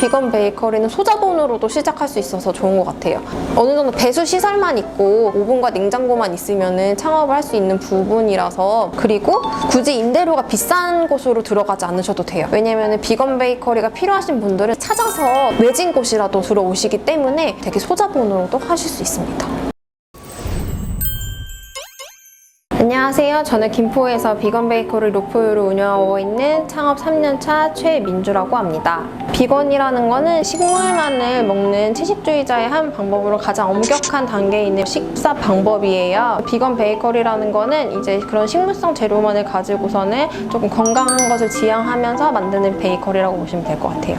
비건 베이커리는 소자본으로도 시작할 수 있어서 좋은 것 같아요. 어느 정도 배수 시설만 있고 오븐과 냉장고만 있으면 창업을 할 수 있는 부분이라서, 그리고 굳이 임대료가 비싼 곳으로 들어가지 않으셔도 돼요. 왜냐면 비건 베이커리가 필요하신 분들은 찾아서 외진 곳이라도 들어오시기 때문에 되게 소자본으로도 하실 수 있습니다. 안녕하세요. 저는 김포에서 비건 베이커리 로프유를 운영하고 있는 창업 3년차 최민주라고 합니다. 비건이라는 거는 식물만을 먹는 채식주의자의 한 방법으로 가장 엄격한 단계에 있는 식사 방법이에요. 비건 베이커리라는 거는 이제 그런 식물성 재료만을 가지고서는 조금 건강한 것을 지향하면서 만드는 베이커리라고 보시면 될 것 같아요.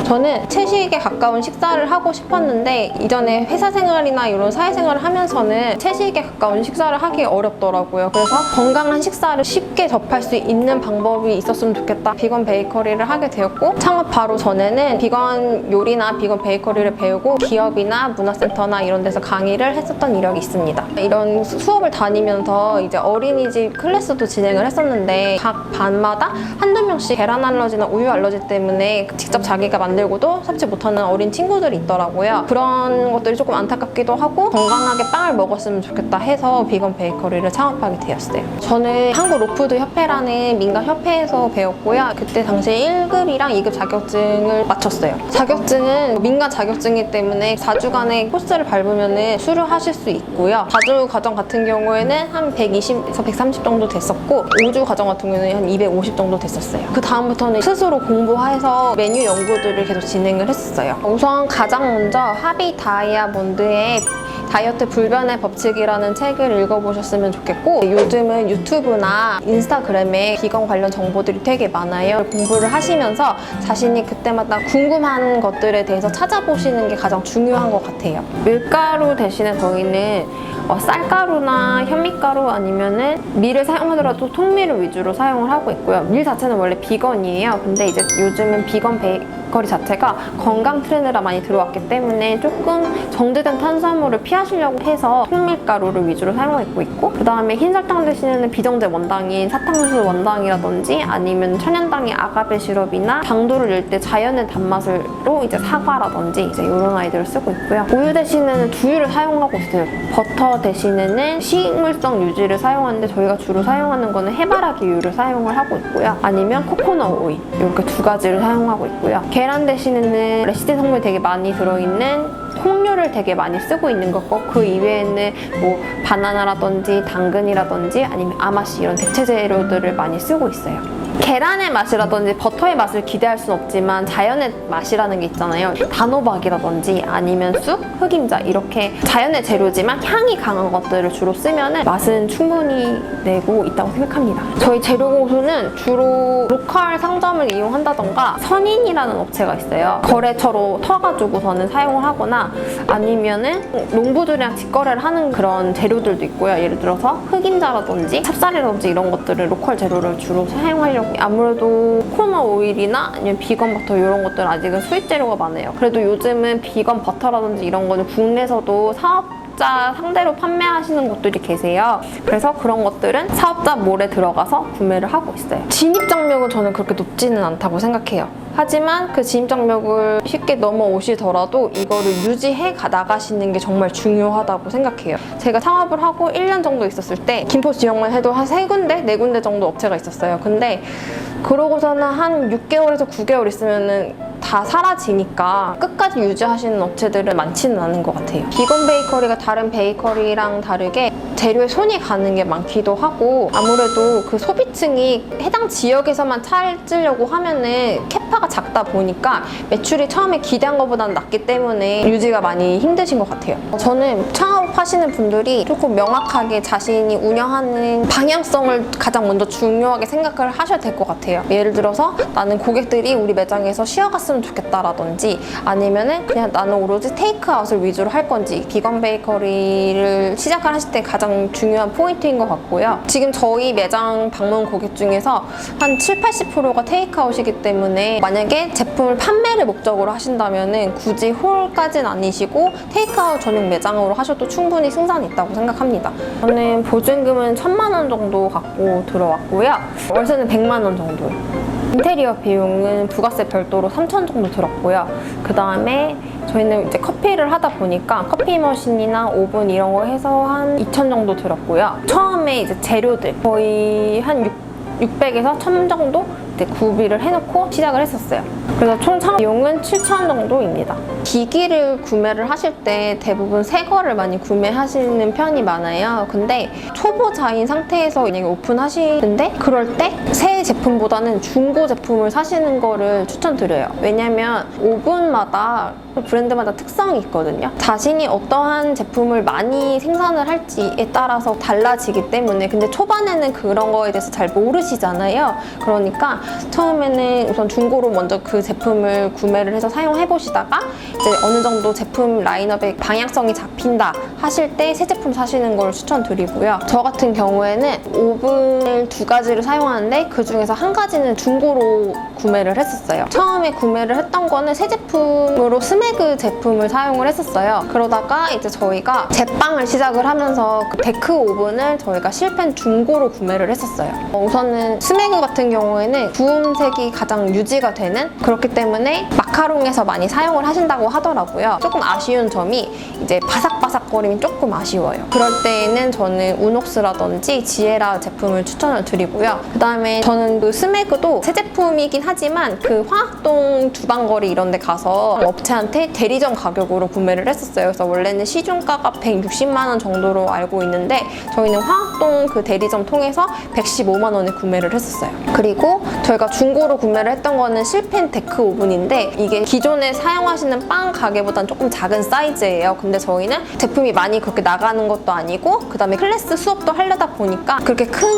저는 채식에 가까운 식사를 하고 싶었는데 이전에 회사 생활이나 이런 사회생활을 하면서는 채식에 가까운 식사를 하기 어렵더라고요. 그래서 건강한 식사를 쉽게 접할 수 있는 방법이 있었으면 좋겠다. 비건 베이커리를 하게 되었고, 창업 바로 전에는 비건 요리나 비건 베이커리를 배우고 기업이나 문화센터나 이런 데서 강의를 했었던 이력이 있습니다. 이런 수업을 다니면서 이제 어린이집 클래스도 진행을 했었는데 각 반마다 한두 명씩 계란 알러지나 우유 알러지 때문에 직접 자기가 만들고도 섭취 못하는 어린 친구들이 있더라고요. 그런 것들이 조금 안타깝기도 하고 건강하게 빵을 먹었으면 좋겠다 해서 비건 베이커리를 창업하게 되었어요. 저는 한국 로푸드 협회라는 민간 협회에서 배웠고요. 그때 당시에 1급이랑 2급 자격증을 마쳤어요. 자격증은 민간 자격증이기 때문에 4주간의 코스를 밟으면 수료하실 수 있고요. 4주 과정 같은 경우에는 한 120에서 130 정도 됐었고, 5주 과정 같은 경우에는 한 250 정도 됐었어요. 그 다음부터는 스스로 공부해서 메뉴 연구들을 계속 진행을 했었어요. 우선 가장 먼저 하비 다이아몬드의 다이어트 불변의 법칙이라는 책을 읽어보셨으면 좋겠고, 요즘은 유튜브나 인스타그램에 비건 관련 정보들이 되게 많아요. 공부를 하시면서 자신이 그때마다 궁금한 것들에 대해서 찾아보시는 게 가장 중요한 것 같아요. 밀가루 대신에 저희는 쌀가루나 현미가루 아니면은 밀을 사용하더라도 통밀을 위주로 사용을 하고 있고요. 밀 자체는 원래 비건이에요. 근데 이제 요즘은 비건 베이커리 자체가 건강 트렌드가 많이 들어왔기 때문에 조금 정제된 탄수화물을 피하시려고 해서 통밀가루를 위주로 사용하고 있고, 그 다음에 흰설탕 대신에는 비정제 원당인 사탕수수 원당이라든지 아니면 천연당의 아가베 시럽이나 당도를 낼 때 자연의 단맛으로 이제 사과라든지 이제 이런 아이들을 쓰고 있고요. 우유 대신에는 두유를 사용하고 있어요. 버터 대신에는 식물성 유지를 사용하는데 저희가 주로 사용하는 거는 해바라기유를 사용을 하고 있고요. 아니면 코코넛 오일, 이렇게 두 가지를 사용하고 있고요. 계란 대신에는 레시틴 성분이 되게 많이 들어있는 콩류를 되게 많이 쓰고 있는 거고, 그 이외에는 뭐 바나나라든지 당근이라든지 아니면 아마씨 이런 대체 재료들을 많이 쓰고 있어요. 계란의 맛이라든지 버터의 맛을 기대할 수는 없지만 자연의 맛이라는 게 있잖아요. 단호박이라든지 아니면 쑥, 흑임자 이렇게 자연의 재료지만 향이 강한 것들을 주로 쓰면 맛은 충분히 내고 있다고 생각합니다. 저희 재료 공수는 주로 로컬 상점을 이용한다던가 선인이라는 업체가 있어요. 거래처로 터가지고서는 사용을 하거나 아니면은 농부들이랑 직거래를 하는 그런 재료들도 있고요. 예를 들어서 흑임자라든지 찹쌀이라든지 이런 것들을 로컬 재료를 주로 사용하려고. 아무래도 코코넛 오일이나 아니면 비건 버터 이런 것들은 아직은 수입 재료가 많아요. 그래도 요즘은 비건 버터라든지 이런 거는 국내에서도 사업자 상대로 판매하시는 곳들이 계세요. 그래서 그런 것들은 사업자 몰에 들어가서 구매를 하고 있어요. 진입장벽은 저는 그렇게 높지는 않다고 생각해요. 하지만 그 진입장벽을 쉽게 넘어오시더라도 이거를 유지해 나가시는 게 정말 중요하다고 생각해요. 제가 창업을 하고 1년 정도 있었을 때 김포 지역만 해도 한 3군데, 4군데 정도 업체가 있었어요. 근데 그러고서는 한 6개월에서 9개월 있으면은 다 사라지니까 끝까지 유지하시는 업체들은 많지는 않은 것 같아요. 비건 베이커리가 다른 베이커리랑 다르게 재료에 손이 가는 게 많기도 하고, 아무래도 그 소비층이 해당 지역에서만 찾으려고 하면은 캐파가 작다 보니까 매출이 처음에 기대한 것보다는 낮기 때문에 유지가 많이 힘드신 것 같아요. 저는 창업하시는 분들이 조금 명확하게 자신이 운영하는 방향성을 가장 먼저 중요하게 생각을 하셔야 될 것 같아요. 예를 들어서 나는 고객들이 우리 매장에서 쉬어갔으면 좋겠다라든지, 아니면은 그냥 나는 오로지 테이크아웃을 위주로 할 건지, 비건 베이커리를 시작을 하실 때 가장 가장 중요한 포인트인 것 같고요. 지금 저희 매장 방문 고객 중에서 한 70~80%가 테이크아웃이기 때문에 만약에 제품을 판매를 목적으로 하신다면 굳이 홀까지는 아니시고 테이크아웃 전용 매장으로 하셔도 충분히 승산이 있다고 생각합니다. 저는 보증금은 1,000만 원 정도 갖고 들어왔고요. 월세는 100만 원 정도. 인테리어 비용은 부가세 별도로 3,000 정도 들었고요. 그 다음에 저희는 이제 커피를 하다 보니까 커피 머신이나 오븐 이런 거 해서 한 2,000 정도 들었고요. 처음에 이제 재료들 거의 한 600에서 1,000 정도 이제 구비를 해놓고 시작을 했었어요. 그래서 총 창업 비용은 7,000 정도입니다. 기기를 구매를 하실 때 대부분 새 거를 많이 구매하시는 편이 많아요. 근데 초보자인 상태에서 만약에 오픈하시는데 그럴 때 새 제품보다는 중고 제품을 사시는 거를 추천드려요. 왜냐면 오븐마다 브랜드마다 특성이 있거든요. 자신이 어떠한 제품을 많이 생산을 할지에 따라서 달라지기 때문에 근데 초반에는 그런 거에 대해서 잘 모르시잖아요. 그러니까 처음에는 우선 중고로 먼저 그 제품을 구매를 해서 사용해 보시다가 이제 어느 정도 제품 라인업의 방향성이 잡힌다 하실 때 새 제품 사시는 걸 추천드리고요. 저 같은 경우에는 오븐을 2가지를 사용하는데 그 중에서 한 가지는 중고로 구매를 했었어요. 처음에 구매를 했던 거는 새 제품으로 스매그 제품을 사용을 했었어요. 그러다가 이제 저희가 제빵을 시작을 하면서 그 데크 오븐을 저희가 실펜 중고로 구매를 했었어요. 우선은 스매그 같은 경우에는 구움색이 가장 유지가 되는 그렇기 때문에 마카롱에서 많이 사용을 하신다고 하더라고요. 조금 아쉬운 점이 이제 바삭바삭거림이 조금 아쉬워요. 그럴 때에는 저는 우녹스라든지 지에라 제품을 추천을 드리고요. 그 다음에 저는 그 스매그도 새 제품이긴 하지만 그 화학동 주방거리 이런 데 가서 업체한테 대리점 가격으로 구매를 했었어요. 그래서 원래는 시중가가 160만 원 정도로 알고 있는데 저희는 화학동 그 대리점 통해서 115만 원에 구매를 했었어요. 그리고 저희가 중고로 구매를 했던 거는 실펜 데크 오븐인데 이게 기존에 사용하시는 빵 가게보다는 조금 작은 사이즈예요. 근데 저희는 제품이 많이 그렇게 나가는 것도 아니고 그 다음에 클래스 수업도 하려다 보니까 그렇게 큰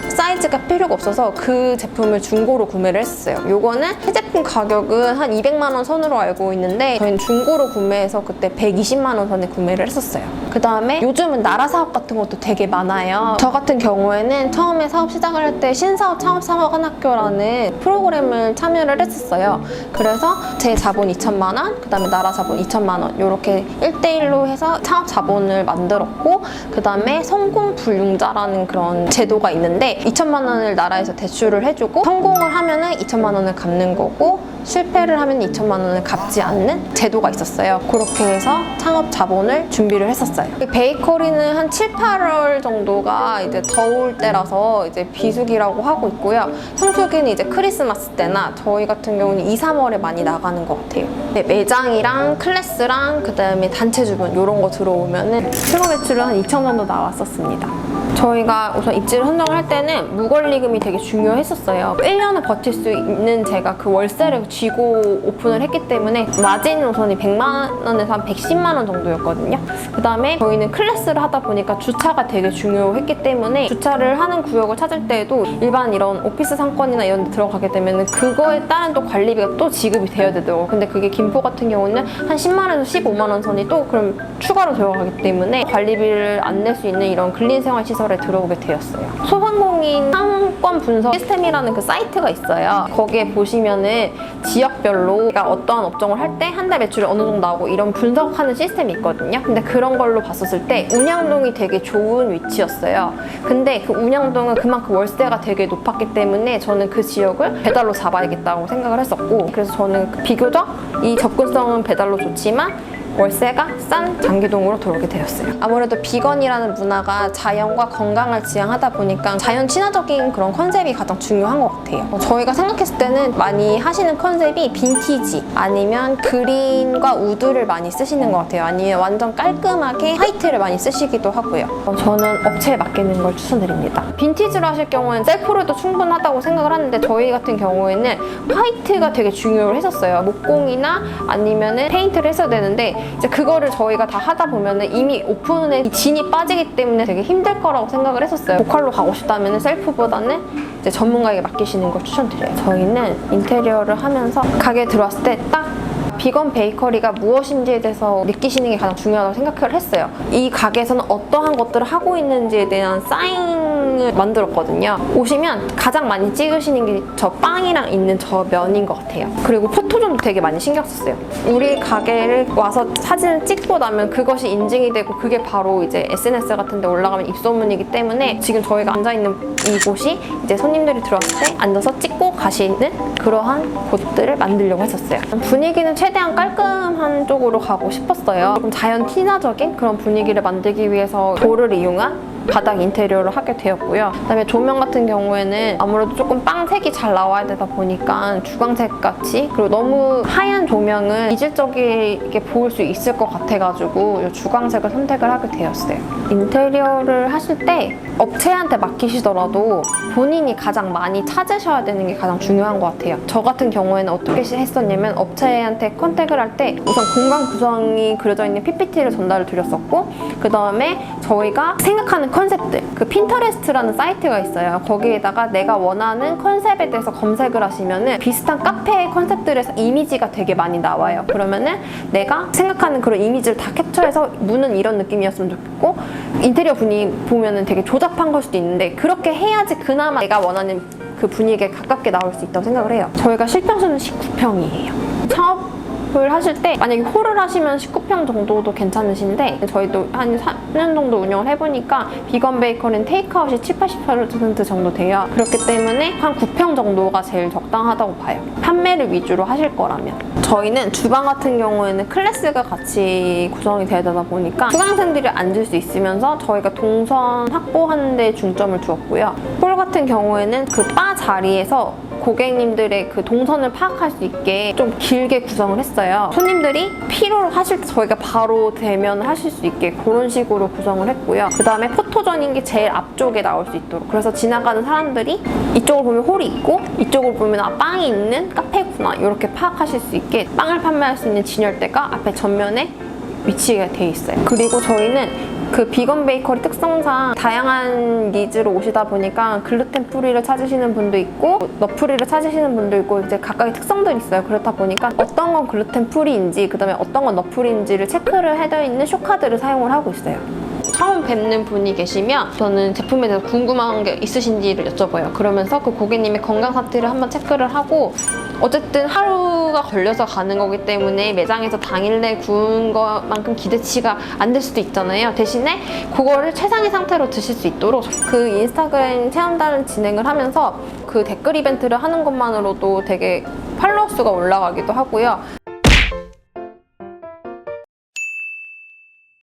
사이즈가 필요가 없어서 그 제품을 중고로 구매를 했어요. 요거는 새 제품 가격은 한 200만 원 선으로 알고 있는데 저희는 중고로 구매해서 그때 120만 원 선에 구매를 했었어요. 그 다음에 요즘은 나라 사업 같은 것도 되게 많아요. 저 같은 경우에는 처음에 사업 시작을 할 때 신사업 창업 상업관학교라는 프로그램을 참여를 했었어요. 그래서 제 자본 2천만 원, 그 다음에 나라 자본 2천만 원 이렇게 1대1로 해서 창업 자본을 만들었고 그 다음에 성공 불융자라는 그런 제도가 있는데 2천만 원을 나라에서 대출을 해주고 성공을 하면은 2천만 원을 갚는 거고 실패를 하면 2천만 원을 갚지 않는 제도가 있었어요. 그렇게 해서 창업 자본을 준비를 했었어요. 베이커리는 한 7, 8월 정도가 이제 더울 때라서 이제 비수기라고 하고 있고요. 성수기는 이제 크리스마스 때나 저희 같은 경우는 2, 3월에 많이 나가는 것 같아요. 네, 매장이랑 클래스랑 그 다음에 단체 주문 이런 거 들어오면은 실거 매출은 한 2천 정도 나왔었습니다. 저희가 우선 입지를 선정할 때는 무권리금이 되게 중요했었어요. 1년을 버틸 수 있는 제가 그 월세를 쥐고 오픈을 했기 때문에 마진 우선이 100만 원에서 한 110만 원 정도였거든요. 그 다음에 저희는 클래스를 하다 보니까 주차가 되게 중요했기 때문에 주차를 하는 구역을 찾을 때에도 일반 이런 오피스 상권이나 이런 데 들어가게 되면 그거에 따른 또 관리비가 또 지급이 돼야 되더라고요. 근데 그게 김포 같은 경우는 한 10만 원에서 15만 원 선이 또 그럼 추가로 들어가기 때문에 관리비를 안 낼 수 있는 이런 근린생활시설에 들어오게 되었어요. 소상공인 상권 분석 시스템이라는 그 사이트가 있어요. 거기에 보시면은 지역별로 내가 어떠한 업종을 할 때 한 달 매출이 어느 정도 나오고 이런 분석하는 시스템이 있거든요. 근데 그런 걸로 봤었을 때 운양동이 되게 좋은 위치였어요. 근데 그 운양동은 그만큼 월세가 되게 높았기 때문에 저는 그 지역을 배달로 잡아야겠다고 생각을 했었고 그래서 저는 비교적 이 접근성은 배달로 좋지만 월세가 싼 장기동으로 들어오게 되었어요. 아무래도 비건이라는 문화가 자연과 건강을 지향하다 보니까 자연 친화적인 그런 컨셉이 가장 중요한 것 같아요. 저희가 생각했을 때는 많이 하시는 컨셉이 빈티지 아니면 그린과 우드를 많이 쓰시는 것 같아요. 아니면 완전 깔끔하게 화이트를 많이 쓰시기도 하고요. 저는 업체에 맡기는 걸 추천드립니다. 빈티지로 하실 경우는 셀프로 해도 충분하다고 생각을 하는데 저희 같은 경우에는 화이트가 되게 중요했었어요. 목공이나 아니면은 페인트를 했어야 되는데 이제 그거를 저희가 다 하다 보면은 이미 오픈에 진이 빠지기 때문에 되게 힘들 거라고 생각을 했었어요. 보컬로 가고 싶다면 셀프보다는 이제 전문가에게 맡기시는 걸 추천드려요. 저희는 인테리어를 하면서 가게에 들어왔을 때 딱 비건 베이커리가 무엇인지에 대해서 느끼시는 게 가장 중요하다고 생각을 했어요. 이 가게에서는 어떠한 것들을 하고 있는지에 대한 사인을 만들었거든요. 오시면 가장 많이 찍으시는 게 저 빵이랑 있는 저 면인 것 같아요. 그리고 포토존도 되게 많이 신경 썼어요. 우리 가게를 와서 사진을 찍고 나면 그것이 인증이 되고 그게 바로 이제 SNS 같은 데 올라가면 입소문이기 때문에 지금 저희가 앉아있는 이곳이 이제 손님들이 들어왔을 때 앉아서 찍고 가시는 그러한 곳들을 만들려고 했었어요. 분위기는 최대한 깔끔한 쪽으로 가고 싶었어요. 조금 자연 친화적인 그런 분위기를 만들기 위해서 돌을 이용한 바닥 인테리어를 하게 되었고요. 그다음에 조명 같은 경우에는 아무래도 조금 빵색이 잘 나와야 되다 보니까 주광색 같이, 그리고 너무 하얀 조명은 이질적이게 보일 수 있을 것 같아가지고 이 주광색을 선택을 하게 되었어요. 인테리어를 하실 때 업체한테 맡기시더라도 본인이 가장 많이 찾으셔야 되는 게 가장 중요한 것 같아요. 저 같은 경우에는 어떻게 했었냐면 업체한테 컨택을 할 때 우선 공간 구성이 그려져 있는 PPT를 전달을 드렸었고, 그 다음에 저희가 생각하는 컨셉들, 그 핀터레스트라는 사이트가 있어요. 거기에다가 내가 원하는 컨셉에 대해서 검색을 하시면은 비슷한 카페의 컨셉들에서 이미지가 되게 많이 나와요. 그러면은 내가 생각하는 그런 이미지를 다 캡처해서 문은 이런 느낌이었으면 좋겠고, 인테리어 분위기 보면은 되게 조잡한 걸 수도 있는데 그렇게 해야지 그나마 내가 원하는 그 분위기에 가깝게 나올 수 있다고 생각을 해요. 저희가 실평수는 19평이에요. 창업을 하실 때 만약에 홀을 하시면 19평 정도도 괜찮으신데, 저희도 한 3년 정도 운영을 해보니까 비건 베이커리는 테이크아웃이 70-80% 정도 돼요. 그렇기 때문에 한 9평 정도가 제일 적당하다고 봐요. 판매를 위주로 하실 거라면. 저희는 주방 같은 경우에는 클래스가 같이 구성이 되다 보니까 수강생들이 앉을 수 있으면서 저희가 동선 확보하는 데 중점을 두었고요. 홀 같은 경우에는 그 바 자리에서 고객님들의 그 동선을 파악할 수 있게 좀 길게 구성을 했어요. 손님들이 필요로 하실 때 저희가 바로 대면을 하실 수 있게 그런 식으로 구성을 했고요. 그 다음에 포토존인 게 제일 앞쪽에 나올 수 있도록, 그래서 지나가는 사람들이 이쪽을 보면 홀이 있고 이쪽을 보면 아, 빵이 있는 카페구나 이렇게 파악하실 수 있게 빵을 판매할 수 있는 진열대가 앞에 전면에 위치가 돼 있어요. 그리고 저희는 그 비건 베이커리 특성상 다양한 니즈로 오시다 보니까 글루텐 프리를 찾으시는 분도 있고 넛 프리를 찾으시는 분도 있고 이제 각각의 특성들이 있어요. 그렇다 보니까 어떤 건 글루텐 프리인지 그 다음에 어떤 건 넛 프리인지를 체크를 해져 있는 쇼카드를 사용을 하고 있어요. 처음 뵙는 분이 계시면 저는 제품에 대해서 궁금한 게 있으신지를 여쭤봐요. 그러면서 그 고객님의 건강 상태를 한번 체크를 하고, 어쨌든 하루가 걸려서 가는 거기 때문에 매장에서 당일내 구운 것만큼 기대치가 안 될 수도 있잖아요. 대신에 그거를 최상의 상태로 드실 수 있도록 그 인스타그램 체험단을 진행을 하면서 그 댓글 이벤트를 하는 것만으로도 되게 팔로워 수가 올라가기도 하고요.